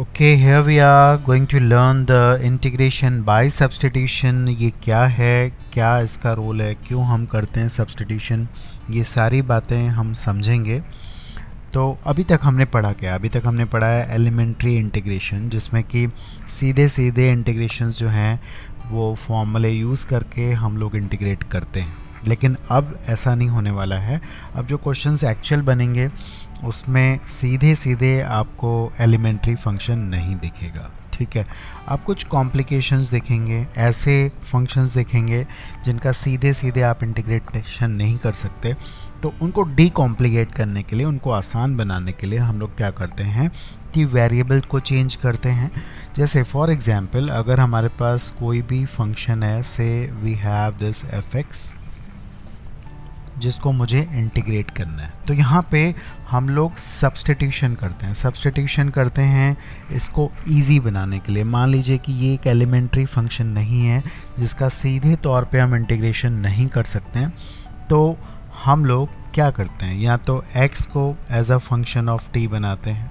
Okay, here we are going to learn the integration by substitution. ये क्या है, क्या इसका रोल है, क्यों हम करते हैं सब्सटीट्यूशन, ये सारी बातें हम समझेंगे। तो अभी तक हमने पढ़ा क्या? अभी तक हमने पढ़ा है एलिमेंट्री इंटीग्रेशन, जिसमें कि सीधे सीधे इंटीग्रेशंस जो हैं वो फॉर्मूले यूज़ करके हम लोग इंटीग्रेट करते हैं। लेकिन अब ऐसा नहीं होने वाला है। अब जो क्वेश्चंस एक्चुअल बनेंगे उसमें सीधे सीधे आपको एलिमेंट्री फंक्शन नहीं दिखेगा, ठीक है। आप कुछ कॉम्प्लिकेशंस देखेंगे, ऐसे फंक्शंस देखेंगे जिनका सीधे सीधे आप इंटीग्रेशन नहीं कर सकते। तो उनको डीकॉम्प्लिकेट करने के लिए, उनको आसान बनाने के लिए हम लोग क्या करते हैं कि वेरिएबल को चेंज करते हैं। जैसे फॉर एग्जांपल, अगर हमारे पास कोई भी फंक्शन है, से we have this F X, जिसको मुझे इंटीग्रेट करना है, तो यहाँ पे हम लोग सब्सटीट्यूशन करते हैं इसको इजी बनाने के लिए। मान लीजिए कि ये एक एलिमेंट्री फंक्शन नहीं है जिसका सीधे तौर पे हम इंटीग्रेशन नहीं कर सकते हैं, तो हम लोग क्या करते हैं, या तो x को as a function of t बनाते हैं,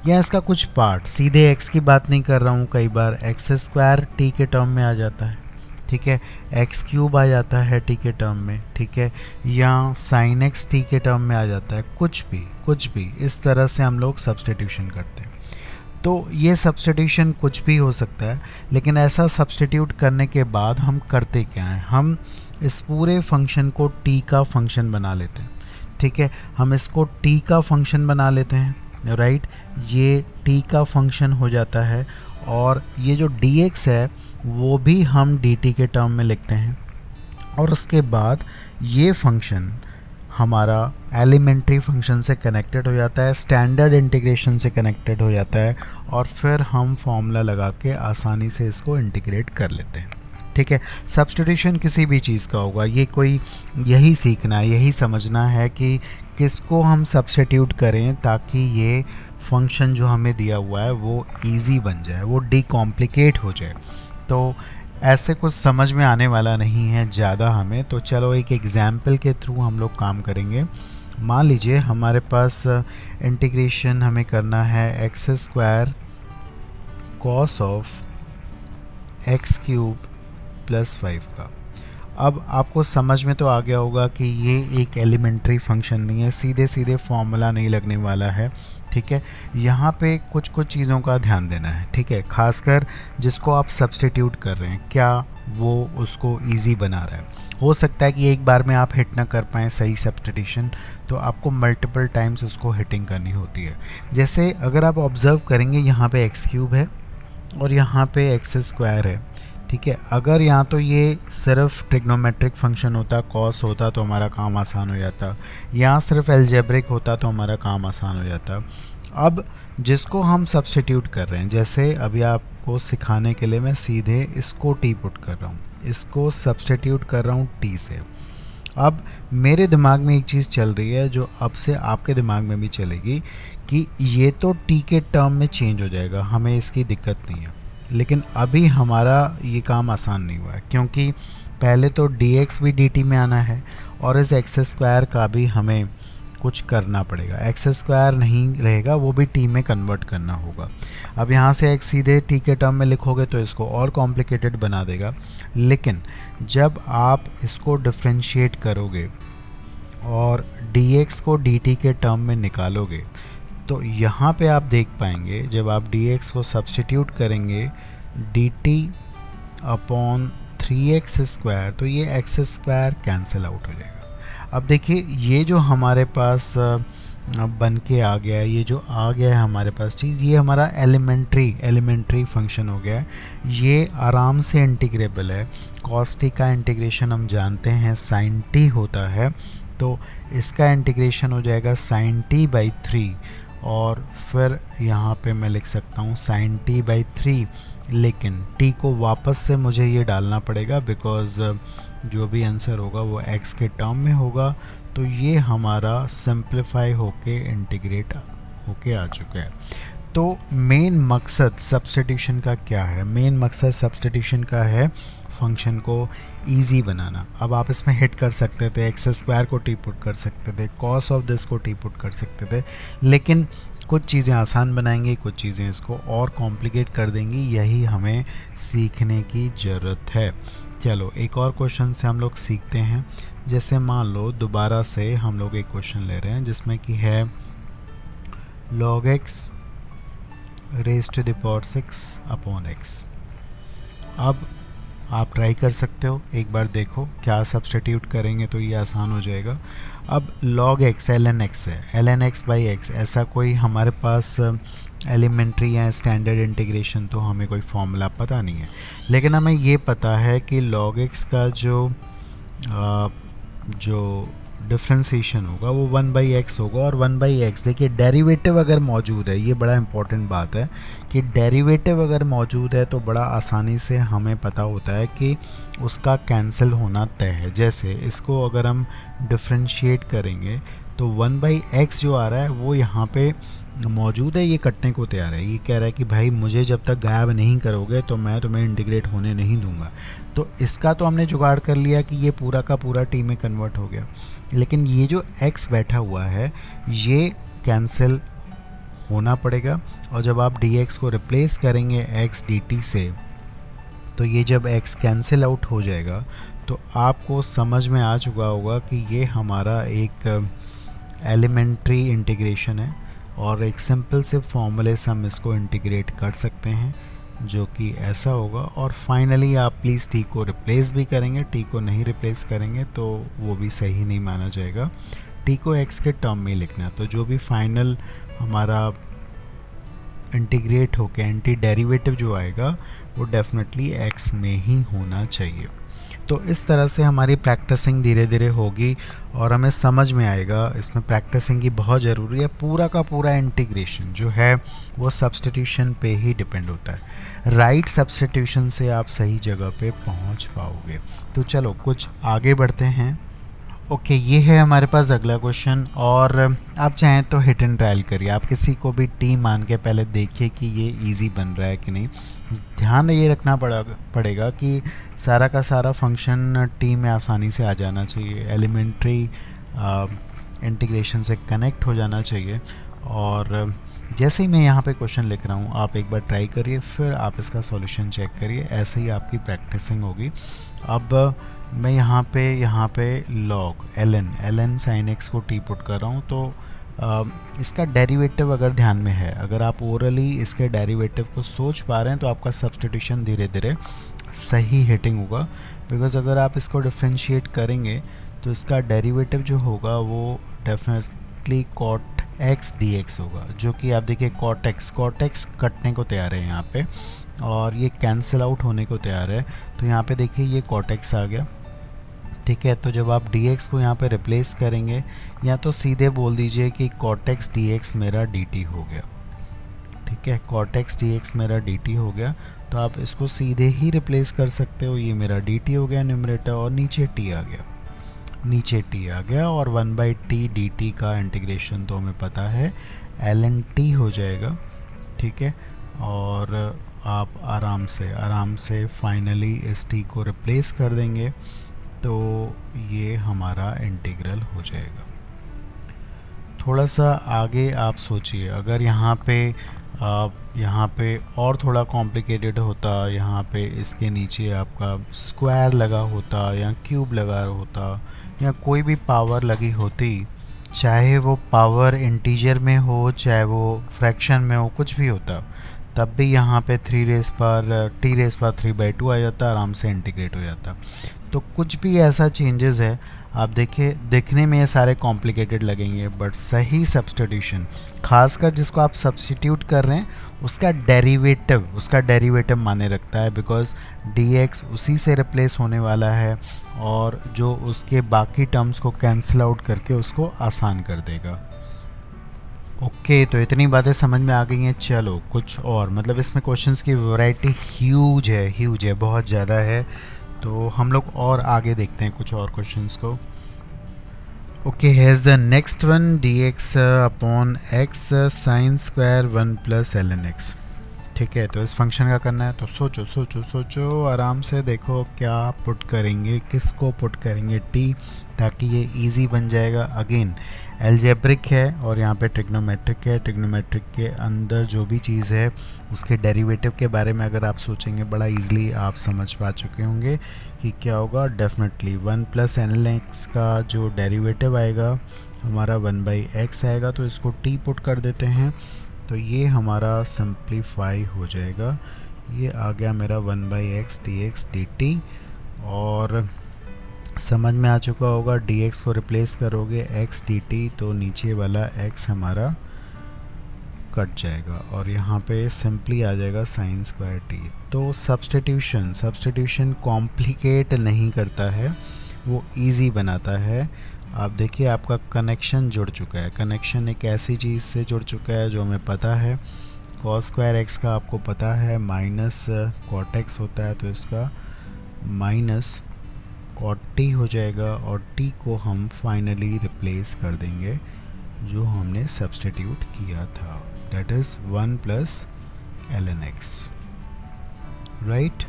या इसका कुछ पार्ट, सीधे x की बात नहीं कर रहा हूँ, कई बार एक्स स्क्वायर t के टर्म में आ जाता है, ठीक है, एक्स क्यूब आ जाता है t के टर्म में, ठीक है, या साइन एक्स t के टर्म में आ जाता है, कुछ भी इस तरह से हम लोग सब्सटीट्यूशन करते हैं। तो ये सब्सटीट्यूशन कुछ भी हो सकता है, लेकिन ऐसा सब्सटीट्यूट करने के बाद हम करते क्या हैं, हम इस पूरे फंक्शन को t का फंक्शन बना लेते हैं, ठीक है। हम इसको t का फंक्शन बना लेते हैं, राइट, ये t का फंक्शन हो जाता है, और ये जो dx है वो भी हम dt के टर्म में लिखते हैं, और उसके बाद ये फंक्शन हमारा एलिमेंट्री फंक्शन से कनेक्टेड हो जाता है, स्टैंडर्ड इंटीग्रेशन से कनेक्टेड हो जाता है, और फिर हम फॉर्मूला लगा के आसानी से इसको इंटीग्रेट कर लेते हैं, ठीक है। सब्सटीट्यूशन किसी भी चीज़ का होगा, ये कोई यही सीखना है, यही समझना है कि किसको हम सब्सटीट्यूट करें ताकि ये फंक्शन जो हमें दिया हुआ है वो इजी बन जाए, वो डीकॉम्प्लिकेट हो जाए। तो ऐसे कुछ समझ में आने वाला नहीं है ज़्यादा हमें, तो चलो एक एग्जाम्पल के थ्रू हम लोग काम करेंगे। मान लीजिए हमारे पास इंटीग्रेशन हमें करना है x square cos of x cube plus 5 का। अब आपको समझ में तो आ गया होगा कि ये एक एलिमेंट्री फंक्शन नहीं है, सीधे सीधे फॉर्मूला नहीं लगने वाला है, ठीक है। यहाँ पे कुछ चीज़ों का ध्यान देना है, ठीक है, खासकर जिसको आप सब्सटीट्यूट कर रहे हैं, क्या वो उसको इजी बना रहा है। हो सकता है कि एक बार में आप हिट ना कर पाएँ सही सब्सटीट्यूशन, तो आपको मल्टीपल टाइम्स उसको हिटिंग करनी होती है। जैसे अगर आप ऑब्ज़र्व करेंगे, यहाँ पे एक्स क्यूब है और यहाँ पे एक्स स्क्वायर है, ठीक है। अगर यहाँ तो ये सिर्फ ट्रिग्नोमेट्रिक फंक्शन होता, कॉस होता, तो हमारा काम आसान हो जाता, यहाँ सिर्फ एल्जेब्रिक होता तो हमारा काम आसान हो जाता। अब जिसको हम सब्सटीट्यूट कर रहे हैं, जैसे अभी आपको सिखाने के लिए मैं सीधे इसको टी पुट कर रहा हूँ, इसको सब्सटीट्यूट कर रहा हूँ टी से। अब मेरे दिमाग में एक चीज़ चल रही है जो अब से आपके दिमाग में भी चलेगी कि ये तो टी के टर्म में चेंज हो जाएगा, हमें इसकी दिक्कत नहीं है। लेकिन अभी हमारा ये काम आसान नहीं हुआ है, क्योंकि पहले तो dx भी dt में आना है, और इस एक्स स्क्वायर का भी हमें कुछ करना पड़ेगा। एक्स स्क्वायर नहीं रहेगा, वो भी t में कन्वर्ट करना होगा। अब यहाँ से x सीधे t के टर्म में लिखोगे तो इसको और कॉम्प्लिकेटेड बना देगा। लेकिन जब आप इसको डिफ्रेंशिएट करोगे और dx को dt के टर्म में निकालोगे, तो यहाँ पे आप देख पाएंगे जब आप dx को सब्सटीट्यूट करेंगे dt अपॉन 3x स्क्वायर, तो ये x स्क्वायर कैंसिल आउट हो जाएगा। अब देखिए ये जो हमारे पास बन के आ गया है, ये जो आ गया है हमारे पास चीज़, ये हमारा एलिमेंट्री फंक्शन हो गया है। ये आराम से इंटीग्रेबल है। cos t का इंटीग्रेशन हम जानते हैं sin t होता है, तो इसका इंटीग्रेशन हो जाएगा sin t बाई 3, और फिर यहाँ पे मैं लिख सकता हूँ sin t बाई 3, लेकिन t को वापस से मुझे ये डालना पड़ेगा बिकॉज़ जो भी आंसर होगा वो x के टर्म में होगा। तो ये हमारा सिंप्लीफाई होके इंटीग्रेट होके आ चुका है। तो मेन मकसद सब्सटीट्यूशन का क्या है? मेन मकसद सब्सटीट्यूशन का है फंक्शन को इजी बनाना। अब आप इसमें हिट कर सकते थे, एक्स स्क्वायर को टी पुट कर सकते थे, कॉस ऑफ दिस को टी पुट कर सकते थे, लेकिन कुछ चीज़ें आसान बनाएंगे, कुछ चीज़ें इसको और कॉम्प्लिकेट कर देंगी, यही हमें सीखने की ज़रूरत है। चलो एक और क्वेश्चन से हम लोग सीखते हैं। जैसे मान लो दोबारा से हम लोग एक क्वेश्चन ले रहे हैं जिसमें कि है log x raise to the power 6 upon x। अब आप ट्राई कर सकते हो, एक बार देखो क्या सब्स्टिट्यूट करेंगे तो ये आसान हो जाएगा। अब log x ln x है, ln x बाई x, ऐसा कोई हमारे पास एलिमेंट्री या स्टैंडर्ड इंटीग्रेशन तो हमें कोई फॉर्मूला पता नहीं है, लेकिन हमें ये पता है कि log x का जो डिफ्रेंसीशन होगा वो 1/x होगा। और 1/x देखिए डेरिवेटिव अगर मौजूद है, ये बड़ा इंपॉर्टेंट बात है कि डेरिवेटिव अगर मौजूद है तो बड़ा आसानी से हमें पता होता है कि उसका कैंसिल होना तय है। जैसे इसको अगर हम डिफ्रेंशिएट करेंगे तो 1/x जो आ रहा है वो यहाँ पे मौजूद है, ये कटने को तैयार है। ये कह रहा है कि भाई मुझे जब तक गायब नहीं करोगे तो मैं तुम्हें इंटीग्रेट होने नहीं दूंगा। तो इसका तो हमने जुगाड़ कर लिया कि ये पूरा का पूरा टी में कन्वर्ट हो गया, लेकिन ये जो x बैठा हुआ है ये कैंसिल होना पड़ेगा। और जब आप dx को रिप्लेस करेंगे x dt से, तो ये जब x कैंसिल आउट हो जाएगा तो आपको समझ में आ चुका होगा कि ये हमारा एक एलिमेंट्री इंटीग्रेशन है और एक सिंपल से फॉर्मूले से हम इसको इंटीग्रेट कर सकते हैं, जो कि ऐसा होगा। और फाइनली आप प्लीज़ t को रिप्लेस भी करेंगे, t को नहीं रिप्लेस करेंगे तो वो भी सही नहीं माना जाएगा। t को x के टर्म में लिखना है, तो जो भी फाइनल हमारा इंटीग्रेट होके एंटी डेरिवेटिव जो आएगा वो डेफिनेटली x में ही होना चाहिए। तो इस तरह से हमारी प्रैक्टिसिंग धीरे धीरे होगी और हमें समझ में आएगा। इसमें प्रैक्टिसिंग की बहुत ज़रूरी है। पूरा का पूरा इंटीग्रेशन जो है वो सब्स्टिट्यूशन पे ही डिपेंड होता है। राइट सब्स्टिट्यूशन से आप सही जगह पे पहुंच पाओगे। तो चलो कुछ आगे बढ़ते हैं। ओके, ये है हमारे पास अगला क्वेश्चन और आप चाहें तो हिट एंड ट्रायल करिए। आप किसी को भी टी मान के पहले देखिए कि ये इजी बन रहा है कि नहीं। ध्यान ये रखना पड़ेगा कि सारा का सारा फंक्शन टी में आसानी से आ जाना चाहिए, एलिमेंट्री इंटीग्रेशन से कनेक्ट हो जाना चाहिए। और जैसे ही मैं यहाँ पे क्वेश्चन लिख रहा हूँ आप एक बार ट्राई करिए, फिर आप इसका सॉल्यूशन चेक करिए, ऐसे ही आपकी प्रैक्टिसिंग होगी। अब मैं यहाँ पे log ln sin x को t पुट कर रहा हूँ, तो इसका डेरिवेटिव अगर ध्यान में है, अगर आप ओरली इसके डेरिवेटिव को सोच पा रहे हैं तो आपका सब्स्टिट्यूशन धीरे धीरे सही हिटिंग होगा। बिकॉज अगर आप इसको डिफ्रेंशिएट करेंगे तो इसका डेरिवेटिव जो होगा वो डेफिनेटली cot x dx होगा, जो कि आप देखिए cot x कटने को तैयार है यहाँ पे और ये कैंसिल आउट होने को तैयार है। तो यहाँ पे देखिए ये cot x आ गया, ठीक है। तो जब आप dx को यहाँ पे रिप्लेस करेंगे या तो सीधे बोल दीजिए कि cot x dx मेरा dt हो गया, ठीक है। cot x dx मेरा dt हो गया, तो आप इसको सीधे ही रिप्लेस कर सकते हो। ये मेरा dt हो गया न्यूमरेटर और नीचे t आ गया और 1/t dt का इंटीग्रेशन तो हमें पता है ln t हो जाएगा, ठीक है। और आप आराम से फाइनली इस t को रिप्लेस कर देंगे तो ये हमारा इंटीग्रल हो जाएगा। थोड़ा सा आगे आप सोचिए, अगर यहाँ पे और थोड़ा कॉम्प्लिकेटेड होता, यहाँ पे इसके नीचे आपका स्क्वायर लगा होता या क्यूब लगा होता या कोई भी पावर लगी होती, चाहे वो पावर इंटीजर में हो चाहे वो फ्रैक्शन में हो, कुछ भी होता, तब भी यहाँ पे t रेज़ पर 3/2 आ जाता, आराम से इंटीग्रेट हो जाता। तो कुछ भी ऐसा चेंजेस है, आप देखिए दिखने में ये सारे कॉम्प्लिकेटेड लगेंगे, बट सही सब्स्टिट्यूशन, खासकर जिसको आप सब्स्टिट्यूट कर रहे हैं उसका डेरिवेटिव माने रखता है। बिकॉज dx उसी से रिप्लेस होने वाला है और जो उसके बाकी टर्म्स को कैंसिल आउट करके उसको आसान कर देगा। ओके, तो इतनी बातें समझ में आ गई हैं। चलो कुछ और, मतलब इसमें क्वेश्चंस की वैरायटी ह्यूज है, बहुत ज़्यादा है। तो हम लोग और आगे देखते हैं कुछ और क्वेश्चंस को। Okay, hairs the next one, dx upon x sin square 1 + ln x। ठीक है, तो इस फंक्शन का करना है तो सोचो सोचो सोचो आराम से, देखो क्या पुट करेंगे, किसको पुट करेंगे टी, ताकि ये इजी बन जाएगा। अगेन एल्जेब्रिक है और यहाँ पे ट्रिग्नोमेट्रिक है। ट्रिग्नोमेट्रिक के अंदर जो भी चीज़ है उसके डेरिवेटिव के बारे में अगर आप सोचेंगे बड़ा इजीली आप समझ पा चुके होंगे कि क्या होगा। डेफिनेटली 1 प्लस एन एक्स का जो डेरिवेटिव आएगा हमारा 1/x आएगा, तो इसको टी पुट कर देते हैं तो ये हमारा सिंप्लीफाई हो जाएगा। ये आ गया मेरा 1/x dx dt, और समझ में आ चुका होगा dx को रिप्लेस करोगे x dt तो नीचे वाला x हमारा कट जाएगा और यहाँ पे सिंपली आ जाएगा साइन स्क्वायर टी। तो सब्स्टिट्यूशन कॉम्प्लिकेट नहीं करता है, वो इजी बनाता है। आप देखिए आपका कनेक्शन जुड़ चुका है, कनेक्शन एक ऐसी चीज़ से जुड़ चुका है जो हमें पता है। कॉस स्क्वायर एक्स का आपको पता है माइनस कॉट एक्स होता है, तो इसका माइनस कॉट टी हो जाएगा और टी को हम फाइनली रिप्लेस कर देंगे जो हमने सब्स्टिट्यूट किया था, that is 1 plus ln x, right.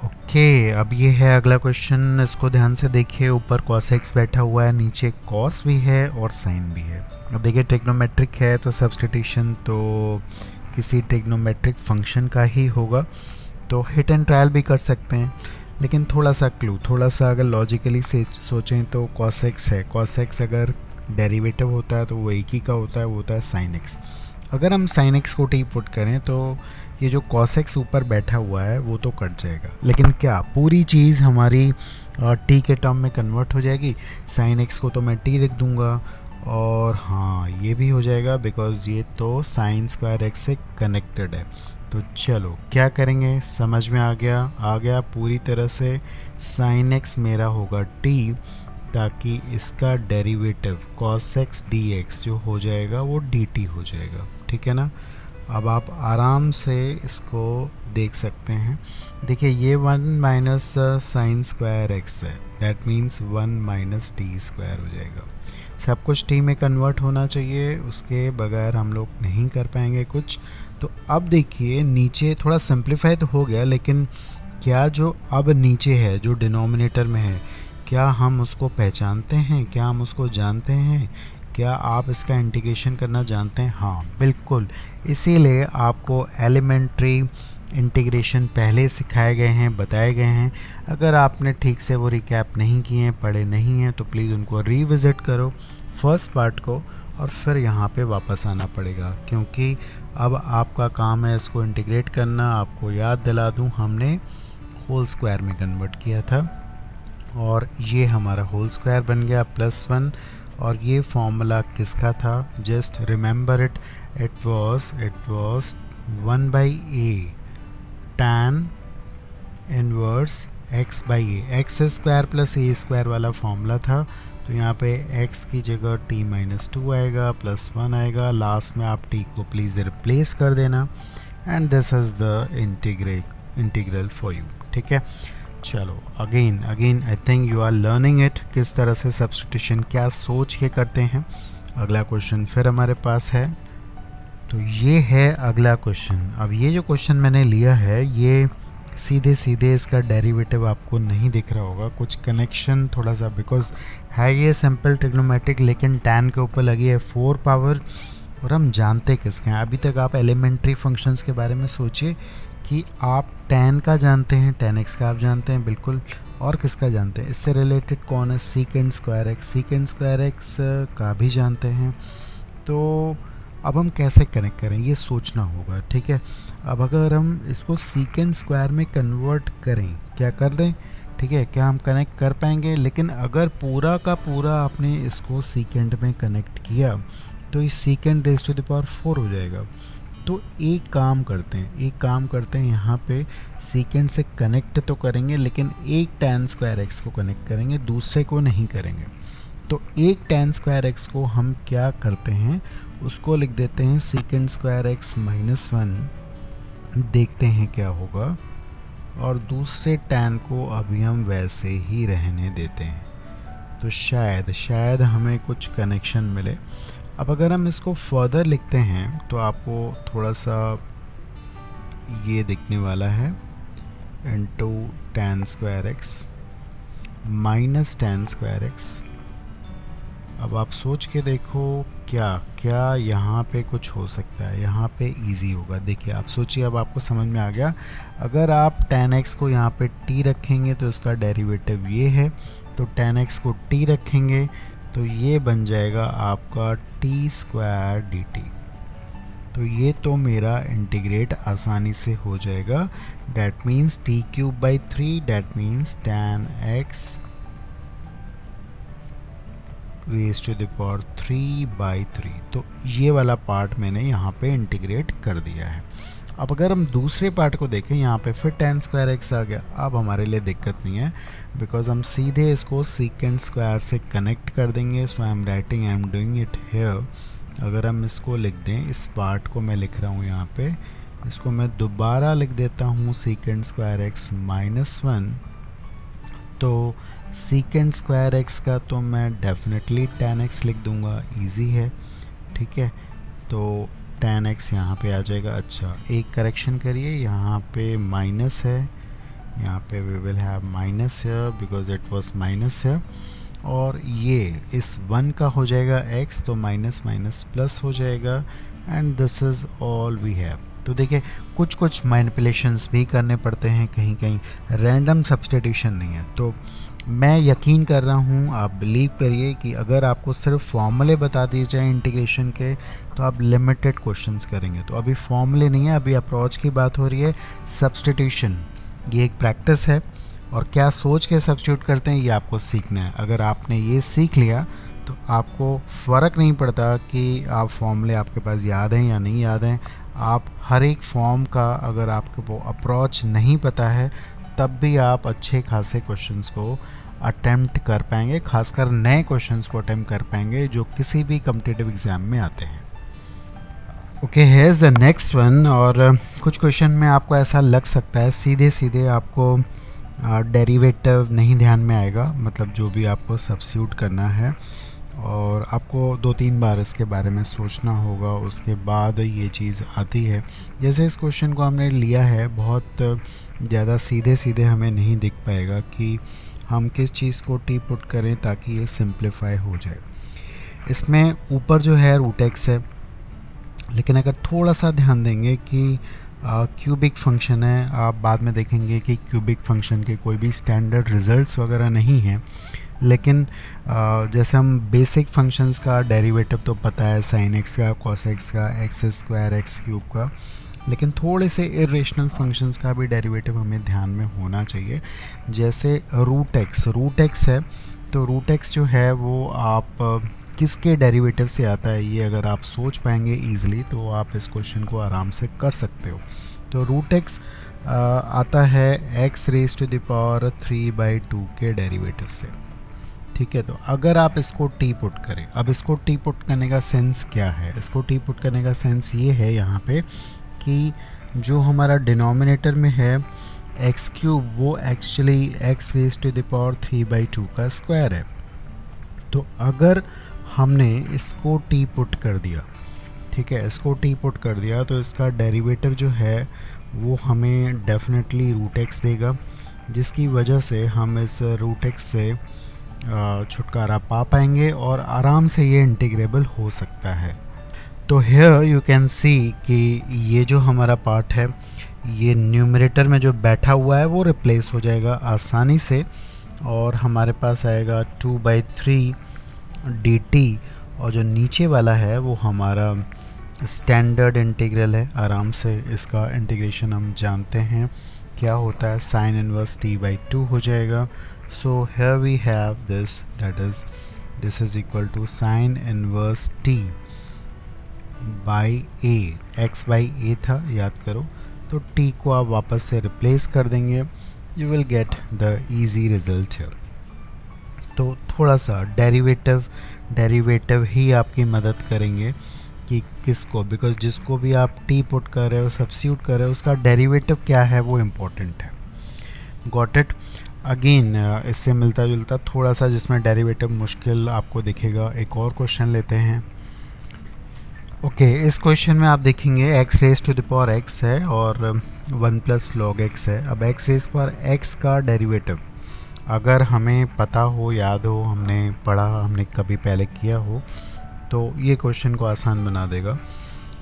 Okay, अब ये है अगला क्वेश्चन, इसको ध्यान से देखिए। ऊपर cos x बैठा हुआ है, नीचे cos भी है और sin भी है। अब देखिए ट्रिग्नोमेट्रिक है तो सब्स्टिट्यूशन तो किसी ट्रिग्नोमेट्रिक फंक्शन का ही होगा, तो हिट एंड ट्रायल भी कर सकते हैं। लेकिन थोड़ा सा क्लू, थोड़ा सा अगर लॉजिकली से सोचें तो cos x है, cos x अगर डेरिवेटिव होता है तो वो एक ही का होता है, वो होता है sin x। अगर हम sin x को टी पुट करें तो ये जो cos x ऊपर बैठा हुआ है वो तो कट जाएगा, लेकिन क्या पूरी चीज़ हमारी t के टर्म में कन्वर्ट हो जाएगी। sin x को तो मैं t लिख दूंगा और हाँ ये भी हो जाएगा बिकॉज ये तो साइन स्क्वायर x से कनेक्टेड है। तो चलो क्या करेंगे, समझ में आ गया पूरी तरह से। sin x मेरा होगा t, ताकि इसका डेरिवेटिव cos x dx जो हो जाएगा वो dt हो जाएगा, ठीक है ना। अब आप आराम से इसको देख सकते हैं। देखिए ये 1 माइनस साइन स्क्वायर एक्स है, that means 1 minus t square हो जाएगा। सब कुछ टी में कन्वर्ट होना चाहिए, उसके बगैर हम लोग नहीं कर पाएंगे कुछ। तो अब देखिए नीचे थोड़ा सिंप्लीफाई तो हो गया, लेकिन क्या जो अब नीचे है जो डिनोमिनेटर में है, क्या हम उसको पहचानते हैं, क्या हम उसको जानते हैं, क्या आप इसका इंटीग्रेशन करना जानते हैं? हाँ बिल्कुल, इसीलिए आपको एलिमेंट्री इंटीग्रेशन पहले सिखाए गए हैं, बताए गए हैं। अगर आपने ठीक से वो रिकैप नहीं किए हैं, पढ़े नहीं हैं, तो प्लीज़ उनको रीविज़िट करो फर्स्ट पार्ट को, और फिर यहाँ पे वापस आना पड़ेगा, क्योंकि अब आपका काम है इसको इंटीग्रेट करना। आपको याद दिला दूँ, हमने होल स्क्वायर में कन्वर्ट किया था और ये हमारा होल स्क्वायर बन गया +1। और ये फॉर्मूला किसका था, just remember it, it was 1/a tan inverse x/a, x square plus A square वाला फॉर्मूला था। तो यहाँ पे x की जगह t-2 आएगा, +1 आएगा, लास्ट में आप t को प्लीज़ रिप्लेस कर देना, and this is the integral for you, ठीक है। चलो again I think you are learning it, किस तरह से सब्स्टिट्यूशन क्या सोच के करते हैं। अगला क्वेश्चन फिर हमारे पास है, तो ये है अगला क्वेश्चन। अब ये जो क्वेश्चन मैंने लिया है ये सीधे इसका डेरिवेटिव आपको नहीं दिख रहा होगा, कुछ कनेक्शन थोड़ा सा, बिकॉज है ये सिंपल ट्रिग्नोमेट्रिक, लेकिन tan के ऊपर लगी है 4 पावर, और हम जानते किसके हैं। अभी तक आप एलिमेंट्री फंक्शंस के बारे में सोचिए कि आप tan का जानते हैं, tan x का आप जानते हैं बिल्कुल, और किसका जानते हैं, इससे रिलेटेड कौन है, सीकेंड स्क्वायर x का भी जानते हैं। तो अब हम कैसे कनेक्ट करें ये सोचना होगा, ठीक है। अब अगर हम इसको सीकेंड स्क्वायर में कन्वर्ट करें, क्या कर दें, ठीक है, क्या हम कनेक्ट कर पाएंगे। लेकिन अगर पूरा का पूरा आपने इसको सीकेंड में कनेक्ट किया तो इस second raise to the power 4 हो जाएगा। तो एक काम करते हैं यहाँ पे सीकेंड से कनेक्ट तो करेंगे, लेकिन एक tan स्क्वायर x को कनेक्ट करेंगे, दूसरे को नहीं करेंगे। तो एक tan स्क्वायर x को हम क्या करते हैं, उसको लिख देते हैं सीकेंड स्क्वायर x -1, देखते हैं क्या होगा, और दूसरे tan को अभी हम वैसे ही रहने देते हैं। तो शायद हमें कुछ कनेक्शन मिले। अब अगर हम इसको फर्दर लिखते हैं तो आपको थोड़ा सा ये दिखने वाला है, into tan square x minus tan square x. अब आप सोच के देखो क्या क्या यहाँ पे कुछ हो सकता है, यहाँ पे इजी होगा। देखिए आप सोचिए, अब आपको समझ में आ गया। अगर आप tan x को यहाँ पे t रखेंगे तो इसका डेरिवेटिव ये है, तो tan x को t रखेंगे तो ये बन जाएगा आपका t स्क्वायर dt। तो ये तो मेरा इंटीग्रेट आसानी से हो जाएगा। That means t cube by 3, that means tan x raise to the power 3/3। तो ये वाला पार्ट मैंने यहाँ पे इंटीग्रेट कर दिया है। अब अगर हम दूसरे पार्ट को देखें, यहाँ पे फिर tan स्क्वायर एक्स आ गया। अब हमारे लिए दिक्कत नहीं है, बिकॉज हम सीधे इसको सीकेंड स्क्वायर से कनेक्ट कर देंगे। So I am doing it here. अगर हम इसको लिख दें, इस पार्ट को मैं लिख रहा हूँ यहाँ पे, इसको मैं दोबारा लिख देता हूँ सीकेंड स्क्वायर एक्स माइनस 1। तो सीकेंड स्क्वायर एक्स का तो मैं डेफिनेटली tan x लिख दूंगा, इजी है, ठीक है। तो tan x यहाँ पे आ जाएगा। अच्छा, एक करेक्शन करिए, यहाँ पे माइनस है, यहाँ पे वी विल हैव माइनस है बिकॉज इट वाज माइनस है। और ये इस 1 का हो जाएगा x, तो माइनस माइनस प्लस हो जाएगा, and this is all we have. तो देखिए कुछ कुछ मैनिपुलेशंस भी करने पड़ते हैं, कहीं कहीं रैंडम सब्स्टिट्यूशन नहीं है। तो मैं यकीन कर रहा हूँ, आप बिलीव करिए कि अगर आपको सिर्फ फॉर्मूले बता दिए जाए इंटीग्रेशन के तो आप लिमिटेड क्वेश्चंस करेंगे। तो अभी फॉर्मूले नहीं है, अभी अप्रोच की बात हो रही है। सब्स्टिट्यूशन ये एक प्रैक्टिस है, और क्या सोच के सब्स्टिट्यूट करते हैं ये आपको सीखना है। अगर आपने ये सीख लिया तो आपको फ़र्क नहीं पड़ता कि आप फॉर्मूले आपके पास याद हैं या नहीं याद हैं। आप हर एक फॉर्म का अगर आपको अप्रोच नहीं पता है तब भी आप अच्छे खासे क्वेश्चंस को अटेम्प्ट कर पाएंगे, खासकर नए क्वेश्चंस को अटेम्प्ट कर पाएंगे जो किसी भी कॉम्पिटिटिव एग्ज़ाम में आते हैं। Okay, here is the next one. और कुछ क्वेश्चन में आपको ऐसा लग सकता है सीधे सीधे आपको डेरिवेटिव नहीं ध्यान में आएगा, मतलब जो भी आपको सब्स्टिट्यूट करना है, और आपको 2-3 बार इसके बारे में सोचना होगा, उसके बाद ये चीज़ आती है। जैसे इस क्वेश्चन को हमने लिया है, बहुत ज़्यादा सीधे सीधे हमें नहीं दिख पाएगा कि हम किस चीज़ को टी पुट करें ताकि ये सिंप्लीफाई हो जाए। इसमें ऊपर जो है रूट एक्स है, लेकिन अगर थोड़ा सा ध्यान देंगे कि क्यूबिक फंक्शन है, आप बाद में देखेंगे कि क्यूबिक फंक्शन के कोई भी स्टैंडर्ड रिजल्ट्स वगैरह नहीं हैं। लेकिन जैसे हम बेसिक फंक्शंस का डेरिवेटिव तो पता है, साइन एक्स का, कॉस एक्स का, एक्स स्क्वायर एक्स क्यूब का, लेकिन थोड़े से इरेशनल फंक्शंस का भी डेरिवेटिव हमें ध्यान में होना चाहिए। जैसे रूट एक्स है, तो रूट एक्स जो है वो आप किसके डेरिवेटिव से आता है, ये अगर आप सोच पाएंगे ईज़िली तो आप इस क्वेश्चन को आराम से कर सकते हो। तो रूट एक्स आता है X raise to the power 3/2 के डेरिवेटिव से, ठीक है। तो अगर आप इसको टी पुट करें, अब इसको टी पुट करने का सेंस क्या है? इसको टी पुट करने का सेंस ये है यहाँ पे कि जो हमारा डिनोमिनेटर में है एक्स क्यूब, वो actually X raise to the power 3/2 का स्क्वायर है। तो अगर हमने इसको टी पुट कर दिया, ठीक है, इसको टी पुट कर दिया, तो इसका डेरिवेटिव जो है वो हमें डेफिनेटली रूट एक्स देगा, जिसकी वजह से हम इस रूट एक्स से छुटकारा पा पाएंगे और आराम से ये इंटीग्रेबल हो सकता है। तो हियर यू कैन सी कि ये जो हमारा पार्ट है, ये न्यूमरेटर में जो बैठा हुआ है वो रिप्लेस हो जाएगा आसानी से, और हमारे पास आएगा 2/3 dt, और जो नीचे वाला है वो हमारा स्टैंडर्ड इंटीग्रल है। आराम से इसका इंटीग्रेशन हम जानते हैं क्या होता है, साइन इनवर्स t/2 हो जाएगा। So here we have this, that is this is equal to sine inverse t by a, x by a था, याद करो। तो t को आप वापस से रिप्लेस कर देंगे, you will get the easy result है। तो थोड़ा सा डेरिवेटिव ही आपकी मदद करेंगे कि किसको, बिकॉज जिसको भी आप टी पुट कर रहे हो, सब्स्टिट्यूट कर रहे हो, उसका डेरिवेटिव क्या है वो इम्पोर्टेंट है। Got it? अगेन इससे मिलता जुलता थोड़ा सा जिसमें डेरिवेटिव मुश्किल आपको दिखेगा, एक और क्वेश्चन लेते हैं। ओके इस क्वेश्चन में आप देखेंगे x raise to the power x है और 1 प्लस लॉग x है। अब x रेज पावर x का डेरिवेटिव अगर हमें पता हो, याद हो, हमने पढ़ा, हमने कभी पहले किया हो तो ये क्वेश्चन को आसान बना देगा।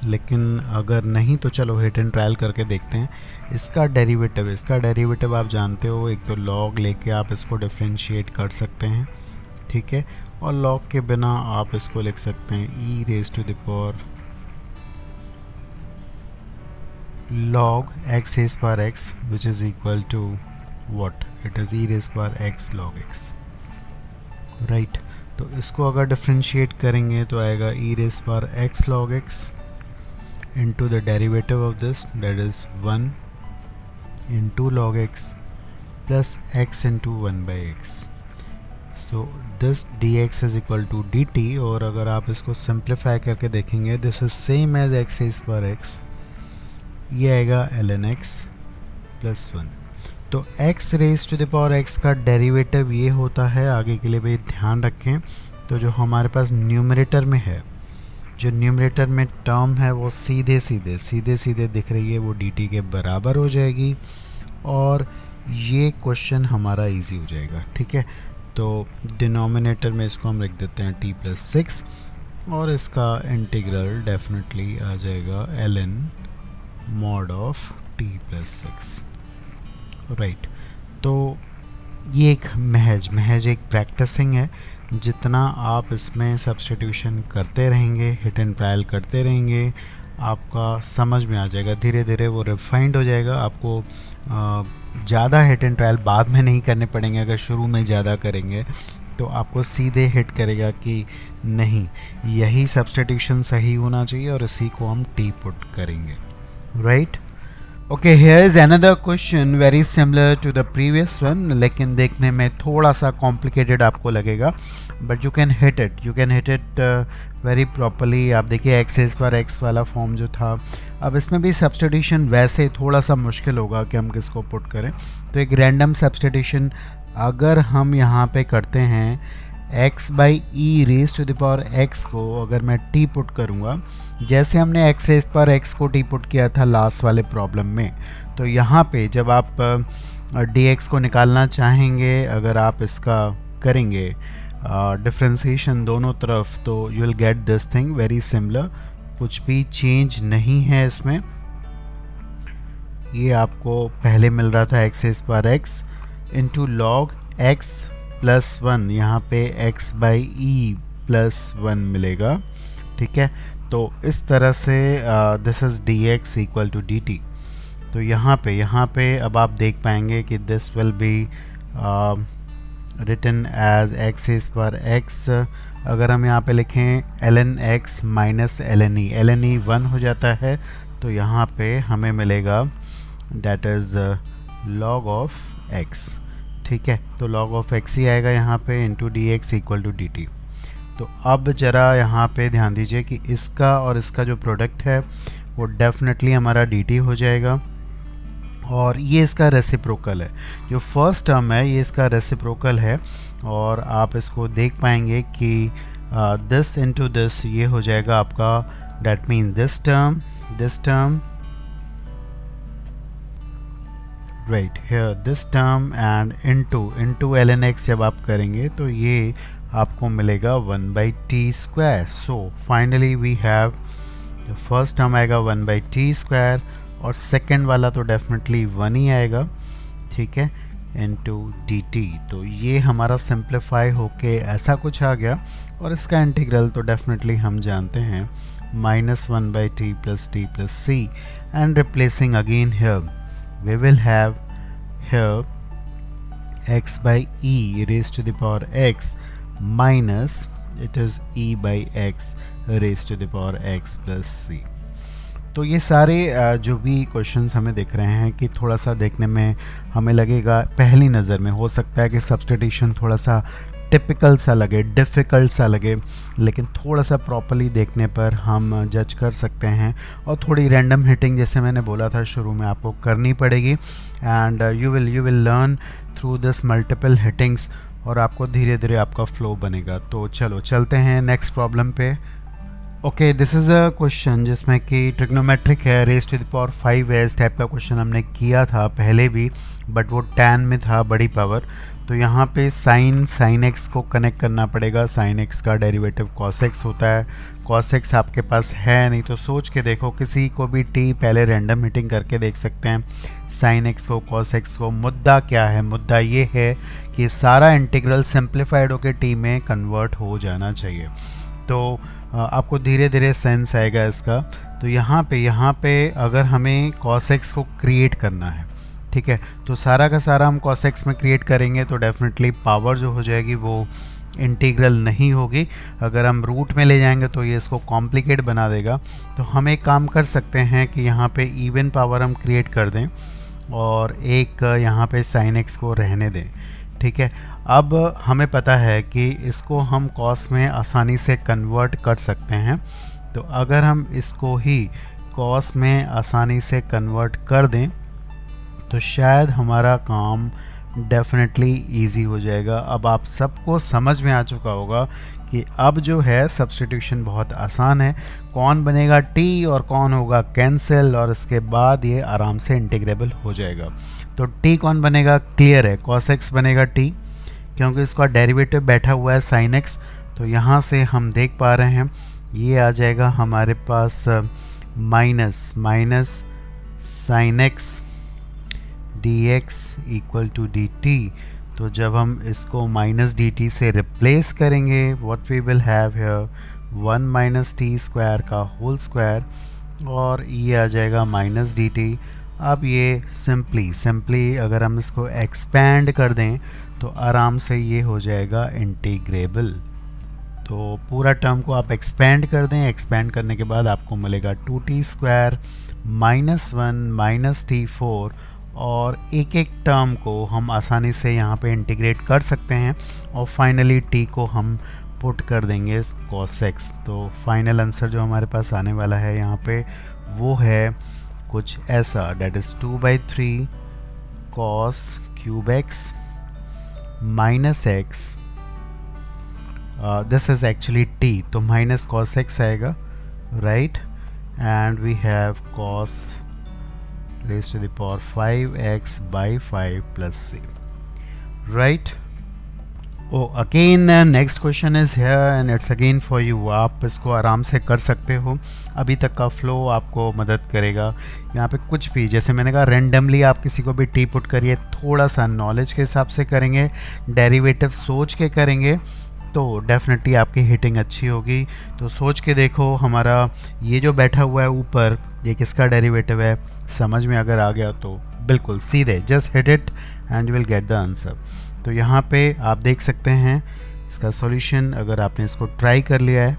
लेकिन अगर नहीं तो चलो हिट एंड ट्रायल करके देखते हैं। इसका डेरिवेटिव आप जानते हो, एक तो लॉग लेके आप इसको डिफरेंशिएट कर सकते हैं, ठीक है। और लॉग के बिना आप इसको लिख सकते हैं e raise to the power log x raise power x which is equal to what, it is e raise power x log x, right. तो इसको अगर डिफरेंशिएट करेंगे तो आएगा e raise power x log x into the derivative of this, that is 1 into log x plus x into 1 by x. So this dx is equal to dt और अगर आप इसको सिंप्लीफाई करके देखेंगे this is same as x raise power x, ये आएगा ln x plus 1। तो x raise to the power x का डेरिवेटिव ये होता है, आगे के लिए भी ध्यान रखें। तो जो हमारे पास न्यूमरेटर में है, जो न्यूमरेटर में टर्म है वो सीधे सीधे दिख रही है, वो dt के बराबर हो जाएगी और ये क्वेश्चन हमारा इजी हो जाएगा, ठीक है। तो डिनोमिनेटर में इसको हम रख देते हैं t प्लस 6 और इसका इंटीग्रल डेफिनेटली आ जाएगा ln mod of t plus 6, right. तो ये एक महज एक प्रैक्टिसिंग है। जितना आप इसमें सब्स्टिट्यूशन करते रहेंगे, हिट एंड ट्रायल करते रहेंगे, आपका समझ में आ जाएगा, धीरे धीरे वो रिफाइंड हो जाएगा। आपको ज़्यादा हिट एंड ट्रायल बाद में नहीं करने पड़ेंगे। अगर शुरू में ज़्यादा करेंगे तो आपको सीधे हिट करेगा कि नहीं, यही सब्स्टिट्यूशन सही होना चाहिए और इसी को हम टी पुट करेंगे, right. Okay, here is another question very similar to the previous one, लेकिन देखने में थोड़ा सा कॉम्प्लिकेटेड आपको लगेगा, but you can hit it very properly. आप देखिए x रेज पर x वाला फॉर्म जो था, अब इसमें भी सब्स्टिट्यूशन वैसे थोड़ा सा मुश्किल होगा कि हम किसको पुट करें। तो एक रैंडम सब्स्टिट्यूशन अगर हम यहाँ पे करते हैं, x by e raise to the power x को अगर मैं t पुट करूँगा, जैसे हमने x रेज पर x को t पुट किया था लास्ट वाले प्रॉब्लम में, तो यहाँ पे जब आप dx को निकालना चाहेंगे, अगर आप इसका करेंगे डिफ्रेंसिएशन दोनों तरफ, तो you will get this thing very similar. कुछ भी चेंज नहीं है इसमें। ये आपको पहले मिल रहा था x raise power x into log x plus 1, यहाँ पे x बाई ई प्लस 1 मिलेगा, ठीक है। तो इस तरह से this is dx equal to dt। तो यहाँ पे अब आप देख पाएंगे कि this will be written as x raise power x। अगर हम यहाँ पे लिखें ln x minus ln e 1 हो जाता है, तो यहाँ पे हमें मिलेगा that is log of x, ठीक है। तो log ऑफ x ही आएगा यहाँ पे into dx equal to dt। तो अब ज़रा यहाँ पे ध्यान दीजिए कि इसका और इसका जो प्रोडक्ट है वो डेफिनेटली हमारा dt हो जाएगा और ये इसका रेसिप्रोकल है। जो फर्स्ट टर्म है ये इसका रेसिप्रोकल है और आप इसको देख पाएंगे कि दिस इनटू दिस ये हो जाएगा आपका, that mean this term right here, this term and into ln x जब आप करेंगे तो ये आपको मिलेगा 1 by t square. So finally we have first term आएगा 1 बाई टी स्क्वायर और सेकेंड वाला तो डेफिनेटली 1 ही आएगा, ठीक है, इनटू dt। तो ये हमारा सिंप्लीफाई होके ऐसा कुछ आ गया और इसका इंटीग्रल तो डेफिनेटली हम जानते हैं -1 by t plus C and replacing again here we will have here x by e raised to the power x minus it is e by x raised to the power x plus c। तो ये सारे जो भी questions हमें दिख रहे हैं कि थोड़ा सा देखने में हमें लगेगा पहली नज़र में, हो सकता है कि सब्स्टिट्यूशन थोड़ा सा टिपिकल सा लगे, डिफ़िकल्ट सा लगे, लेकिन थोड़ा सा प्रॉपर्ली देखने पर हम जज कर सकते हैं। और थोड़ी रैंडम हिटिंग जैसे मैंने बोला था शुरू में आपको करनी पड़ेगी and you will learn through this multiple hittings और आपको धीरे धीरे आपका फ्लो बनेगा। तो चलो चलते हैं नेक्स्ट प्रॉब्लम पे। Okay, this is a question जिसमें कि ट्रिग्नोमेट्रिक है, रेज टू द पावर 5 है। इस टाइप का क्वेश्चन हमने किया था पहले भी, बट वो tan में था, बड़ी पावर। तो यहाँ पे साइन एक्स को कनेक्ट करना पड़ेगा। साइन एक्स का डेरिवेटिव cos x होता है। cos x आपके पास है नहीं तो सोच के देखो, किसी को भी t पहले रैंडम हिटिंग करके देख सकते हैं, साइन x को cos x को। मुद्दा क्या है? मुद्दा ये है कि सारा इंटीग्रल सिंप्लीफाइड होकर t में कन्वर्ट हो जाना चाहिए। तो आपको धीरे धीरे सेंस आएगा इसका। तो यहाँ पे अगर हमें cos x को क्रिएट करना है, ठीक है, तो सारा का सारा हम cos x में क्रिएट करेंगे तो डेफिनेटली पावर जो हो जाएगी वो इंटीग्रल नहीं होगी। अगर हम रूट में ले जाएंगे तो ये इसको कॉम्प्लिकेट बना देगा। तो हम एक काम कर सकते हैं कि यहाँ पे इवन पावर हम क्रिएट कर दें और एक यहाँ पे sin x को रहने दें, ठीक है। अब हमें पता है कि इसको हम cos में आसानी से कन्वर्ट कर सकते हैं। तो अगर हम इसको ही cos में आसानी से कन्वर्ट कर दें तो शायद हमारा काम डेफिनेटली इजी हो जाएगा। अब आप सबको समझ में आ चुका होगा कि अब जो है सब्स्टिट्यूशन बहुत आसान है। कौन बनेगा t और कौन होगा कैंसिल, और इसके बाद ये आराम से इंटीग्रेबल हो जाएगा। तो t कौन बनेगा? क्लियर है, cos x बनेगा t, क्योंकि इसका डेरिवेटिव बैठा हुआ है sin x। तो यहाँ से हम देख पा रहे हैं ये आ जाएगा हमारे पास minus sin x dx equal to dt। तो जब हम इसको माइनस dt से रिप्लेस करेंगे, what we will have here 1 minus t square का होल स्क्वायर, और ये आ जाएगा माइनस dt। अब ये सिंपली अगर हम इसको एक्सपैंड कर दें तो आराम से ये हो जाएगा इंटीग्रेबल। तो पूरा टर्म को आप एक्सपैंड कर दें, एक्सपैंड करने के बाद आपको मिलेगा 2t square minus 1 minus t4, और एक एक टर्म को हम आसानी से यहाँ पे इंटीग्रेट कर सकते हैं और फाइनली t को हम पुट कर देंगे cos x। तो फाइनल आंसर जो हमारे पास आने वाला है यहाँ पे वो है कुछ ऐसा, डेट इज़ 2/3 cos क्यूब x माइनस x, this is actually t, तो माइनस cos x आएगा, right, and we have cos raised to the power 5x by 5 plus c, right? Oh, again next question is here and it's again for you। आप इसको आराम से कर सकते हो, अभी तक का फ्लो आपको मदद करेगा। यहाँ पे कुछ भी, जैसे मैंने कहा, रेंडमली आप किसी को भी टी पुट करिए, थोड़ा सा नॉलेज के हिसाब से करेंगे, डेरिवेटिव सोच के करेंगे तो डेफिनेटली आपकी हिटिंग अच्छी होगी। तो सोच के देखो, हमारा ये जो बैठा हुआ है ऊपर, ये किसका डेरिवेटिव है? समझ में अगर आ गया तो बिल्कुल सीधे just hit it and you will get the answer. तो यहाँ पे आप देख सकते हैं इसका सॉल्यूशन। अगर आपने इसको ट्राई कर लिया है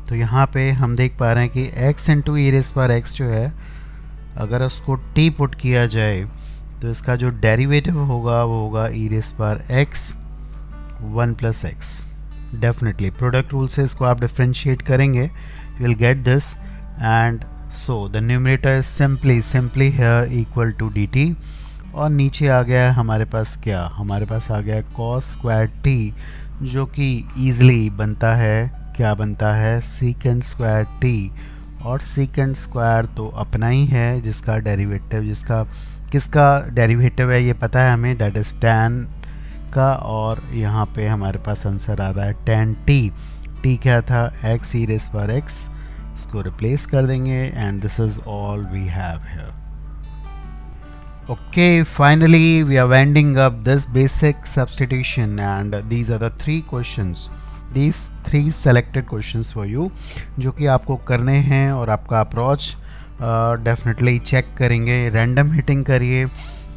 तो यहाँ पे हम देख पा रहे हैं कि x इंटू ई रेज़ पावर x जो है, अगर उसको t पुट किया जाए तो इसका जो डेरिवेटिव होगा वो होगा e raise power x 1 plus x। Definitely product rule से इसको आप डिफ्रेंशिएट करेंगे, you will get this, and so the numerator is simply here equal to dt, और नीचे आ गया है हमारे पास क्या? हमारे पास आ गया cos स्क्वायर t, जो कि ईजिली बनता है, क्या बनता है? सीकेंड स्क्वायर t, और सीकेंड स्क्वायर तो अपना ही है जिसका डेरिवेटिव, किसका डेरिवेटिव है ये पता है हमें, दैट इज़ tan का, और यहाँ पे हमारे पास आंसर आ रहा है tan t क्या था? x e raise power x, इसको रिप्लेस कर देंगे and this is all we have here. Okay, finally we are winding up this basic substitution, and these are the these three selected questions for you जो कि आपको करने हैं, और आपका अप्रोच डेफिनेटली चेक करेंगे। रैंडम हिटिंग करिए,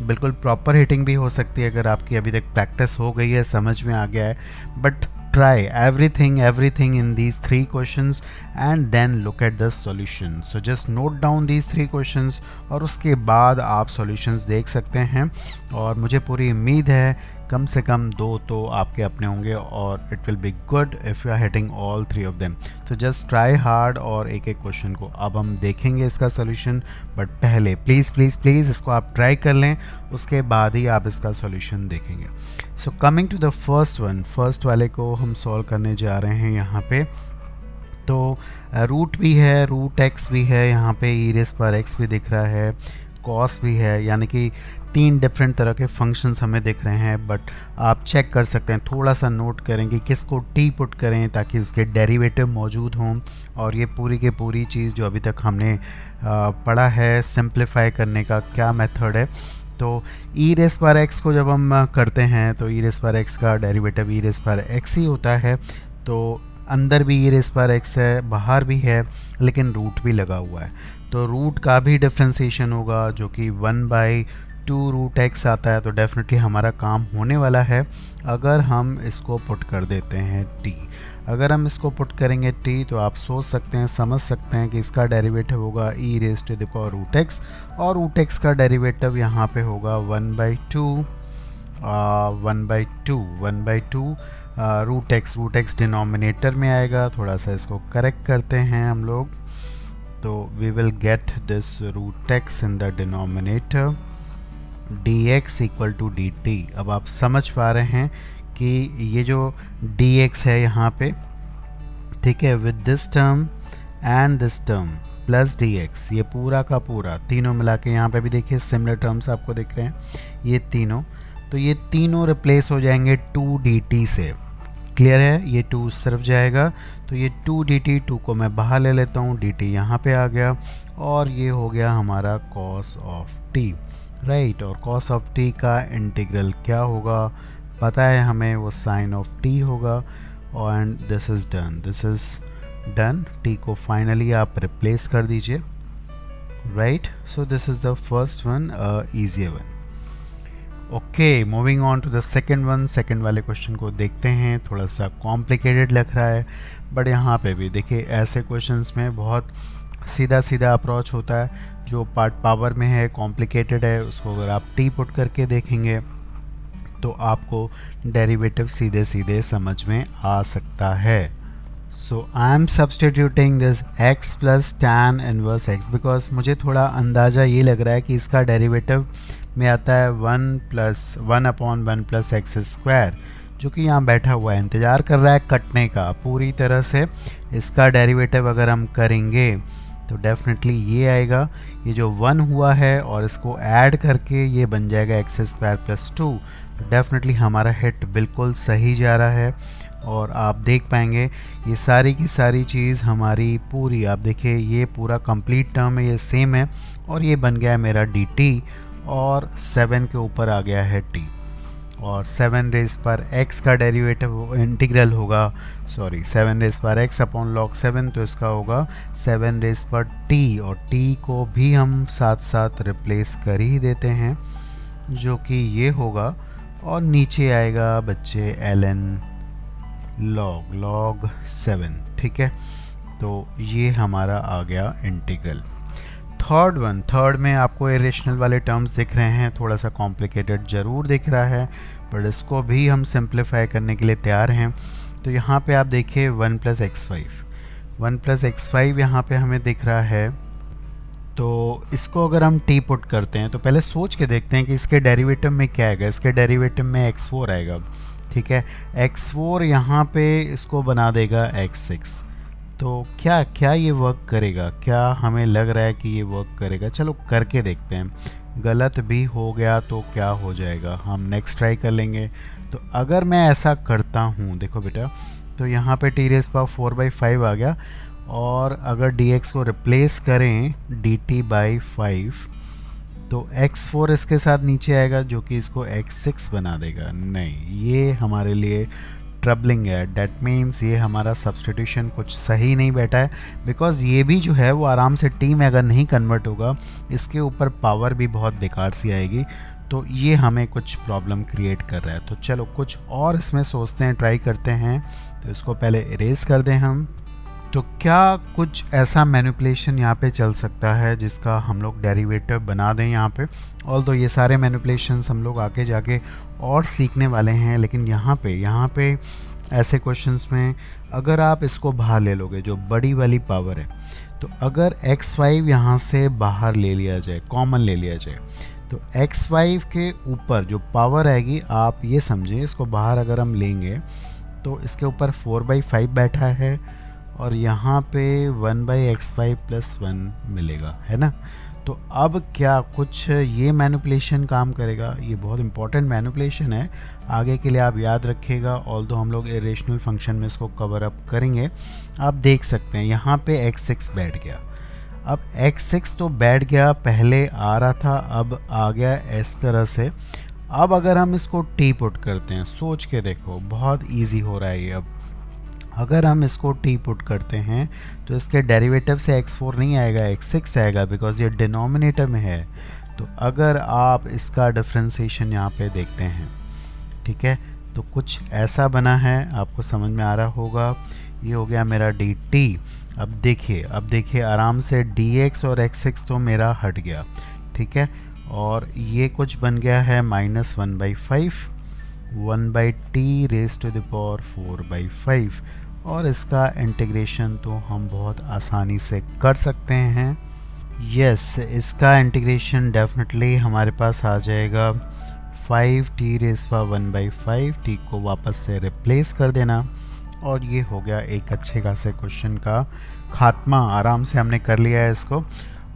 बिल्कुल प्रॉपर हिटिंग भी हो सकती है अगर आपकी अभी तक प्रैक्टिस हो गई है, समझ में आ गया है, but try everything in these three questions and then look at the solution। So just note down these three questions और उसके बाद आप solutions देख सकते हैं, और मुझे पूरी उम्मीद है कम से कम 2 तो आपके अपने होंगे, और it will be good if you are hitting all 3 of them। So just try hard, और एक एक क्वेश्चन को अब हम देखेंगे इसका सोल्यूशन, बट पहले प्लीज़ इसको आप ट्राई कर लें, उसके बाद ही आप इसका सोल्यूशन देखेंगे। So coming to the first वाले को हम सॉल्व करने जा रहे हैं यहाँ पे। तो रूट भी है, रूट एक्स भी है, यहाँ पे ई रेस पर एक्स भी दिख रहा है, कॉस भी है, यानी कि 3 डिफरेंट तरह के फंक्शंस हमें दिख रहे हैं। बट आप चेक कर सकते हैं, थोड़ा सा नोट करें कि किसको टी पुट करें ताकि उसके डेरिवेटिव मौजूद हों। और ये पूरी की पूरी चीज़ जो अभी तक हमने पढ़ा है सिंप्लीफाई करने का क्या मेथड है। तो ई रेस पर एक्स को जब हम करते हैं तो ई रेस पर एक्स का डेरिवेटिव ई रेस पर एक्स ही होता है। तो अंदर भी ई रेस पर एक्स है, बाहर भी है, लेकिन रूट भी लगा हुआ है, तो रूट का भी डिफ्रेंसिएशन होगा जो कि 1/2 रूट एक्स आता है। तो डेफिनेटली हमारा काम होने वाला है अगर हम इसको पुट कर देते हैं टी। अगर हम इसको पुट करेंगे टी तो आप सोच सकते हैं, समझ सकते हैं कि इसका डेरिवेटिव होगा e raise to the power root x, और रूट एक्स का डेरिवेटिव यहाँ पे होगा 1/2 रूट एक्स डिनोमिनेटर में आएगा। थोड़ा सा इसको करेक्ट करते हैं हम लोग, तो we will get this root X in the denominator, dx equal to dt। अब आप समझ पा रहे हैं कि ये जो dx है यहाँ पे, ठीक है, with this term and this term plus dx, ये पूरा का पूरा तीनों मिला के, यहाँ पे भी देखिए सिमिलर टर्म्स आपको दिख रहे हैं ये तीनों, तो ये तीनों रिप्लेस हो जाएंगे 2dt से। क्लियर है, ये 2 उस तरफ जाएगा, तो ये 2dt, 2 को मैं बाहर ले लेता हूँ, dt यहाँ पे आ गया, और ये हो गया हमारा cos ऑफ t, राइट। और cos ऑफ t का इंटीग्रल क्या होगा पता है हमें, वो sin ऑफ t होगा। And this is done, t को फाइनली आप रिप्लेस कर दीजिए, right. So this is the first one, easy one. Okay, moving on to the second one. सेकेंड वाले क्वेश्चन को देखते हैं, थोड़ा सा कॉम्प्लिकेटेड लग रहा है, बट यहाँ पे भी देखिए ऐसे क्वेश्चंस में बहुत सीधा सीधा अप्रोच होता है। जो पार्ट पावर में है, कॉम्प्लिकेटेड है, उसको अगर आप टी पुट करके देखेंगे तो आपको डेरिवेटिव सीधे सीधे समझ में आ सकता है। So I am substituting this x plus tan inverse x, because मुझे थोड़ा अंदाज़ा ये लग रहा है कि इसका डेरिवेटिव में आता है 1/1 प्लस एक्स स्क्वायर, जो कि यहाँ बैठा हुआ है, इंतज़ार कर रहा है कटने का पूरी तरह से। इसका डेरिवेटिव अगर हम करेंगे तो डेफिनेटली ये आएगा, ये जो 1 हुआ है और इसको ऐड करके ये बन जाएगा एक्स स्क्वायर प्लस 2। तो डेफिनेटली हमारा हिट बिल्कुल सही जा रहा है, और आप देख पाएंगे ये सारी की सारी चीज़ हमारी पूरी, आप देखिए ये पूरा कंप्लीट टर्म है, ये सेम है, और ये बन गया है मेरा dt, और 7 के ऊपर आ गया है t, और 7 रेस पर x का डेरिवेटिव इंटीग्रल होगा, 7 रेस पर x अपॉन log 7, तो इसका होगा 7 रेस पर t, और t को भी हम साथ साथ रिप्लेस कर ही देते हैं, जो कि ये होगा, और नीचे आएगा बच्चे ln log 7, ठीक है। तो ये हमारा आ गया इंटीग्रल। थर्ड में आपको इरेशनल वाले टर्म्स दिख रहे हैं, थोड़ा सा कॉम्प्लिकेटेड ज़रूर दिख रहा है, बट इसको भी हम सिंप्लीफाई करने के लिए तैयार हैं। तो यहाँ पे आप देखिए 1 प्लस x5 यहाँ पे हमें दिख रहा है। तो इसको अगर हम t पुट करते हैं तो पहले सोच के देखते हैं कि इसके डेरिवेटिव में क्या आएगा। इसके डेरिवेटिव में x4 आएगा, ठीक है। x4 यहाँ पे इसको बना देगा x6। तो क्या ये वर्क करेगा? क्या हमें लग रहा है कि ये वर्क करेगा? चलो करके देखते हैं, गलत भी हो गया तो क्या हो जाएगा, हम नेक्स्ट ट्राई कर लेंगे। तो अगर मैं ऐसा करता हूँ, देखो बेटा, तो यहाँ पे t रेज़ पावर 4/5 आ गया, और अगर dx को रिप्लेस करें dt/5 तो x4 इसके साथ नीचे आएगा, जो कि इसको x6 बना देगा। नहीं, ये हमारे लिए ट्रबलिंग है। डैट मीन्स ये हमारा सब्सटीट्यूशन कुछ सही नहीं बैठा है, बिकॉज ये भी जो है वो आराम से t में अगर नहीं कन्वर्ट होगा, इसके ऊपर पावर भी बहुत बेकार सी आएगी। तो ये हमें कुछ प्रॉब्लम क्रिएट कर रहा है। तो चलो कुछ और इसमें सोचते हैं, ट्राई करते हैं। तो इसको पहले इरेज कर दें हम। तो क्या कुछ ऐसा मैनिपुलेशन यहाँ पे चल सकता है जिसका हम लोग डेरिवेटिव बना दें यहाँ पे? ऑल्दो ये सारे मैनिपुलेशंस हम लोग आगे जाके और सीखने वाले हैं, लेकिन यहाँ पे ऐसे क्वेश्चंस में अगर आप इसको बाहर ले लोगे, जो बड़ी वाली पावर है, तो अगर x5 यहाँ से बाहर ले लिया जाए, कॉमन ले लिया जाए, तो x5 के ऊपर जो पावर आएगी, आप ये समझें, इसको बाहर अगर हम लेंगे तो इसके ऊपर 4/5 बैठा है, और यहाँ पे 1/x5 + 1 मिलेगा, है ना। तो अब क्या कुछ ये मैनिपुलेशन काम करेगा, ये बहुत इंपॉर्टेंट मैनिपुलेशन है, आगे के लिए आप याद रखिएगा। ऑल्दो हम लोग इरेशनल फंक्शन में इसको कवर अप करेंगे। आप देख सकते हैं यहाँ पे x6 बैठ गया। अब x6 तो बैठ गया, पहले आ रहा था, अब आ गया इस तरह से। अब अगर हम इसको टी पुट करते हैं, सोच के देखो, बहुत इजी हो रहा है ये। अब अगर हम इसको टी पुट करते हैं तो इसके डेरिवेटिव से x4 नहीं आएगा, x6 आएगा, बिकॉज ये डिनोमिनेटर में है। तो अगर आप इसका डिफ्रेंसिएशन यहाँ पे देखते हैं, ठीक है, तो कुछ ऐसा बना है, आपको समझ में आ रहा होगा। ये हो गया मेरा dt। अब देखिए आराम से dx और x6 तो मेरा हट गया, ठीक है, और ये कुछ बन गया है -1/5 1/t⁴/5, और इसका इंटीग्रेशन तो हम बहुत आसानी से कर सकते हैं। यस, इसका इंटीग्रेशन डेफिनेटली हमारे पास आ जाएगा 5t⁻⁴ t को वापस से रिप्लेस कर देना, और ये हो गया एक अच्छे खासे क्वेश्चन का खात्मा। आराम से हमने कर लिया है इसको।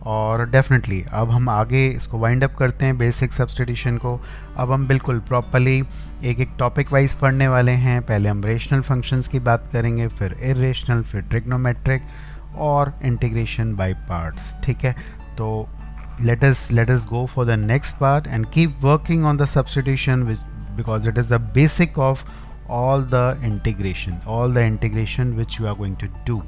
और डेफिनेटली अब हम आगे इसको वाइंड अप करते हैं बेसिक सब्स्टिट्यूशन को। अब हम बिल्कुल प्रॉपरली एक एक टॉपिक वाइज पढ़ने वाले हैं। पहले हम रेशनल फंक्शंस की बात करेंगे, फिर इरेशनल, फिर ट्रिग्नोमेट्रिक और इंटीग्रेशन बाय पार्ट्स, ठीक है। तो let us go for the next part and keep working on the substitution, because it is the basic of all the integration which you are going to do.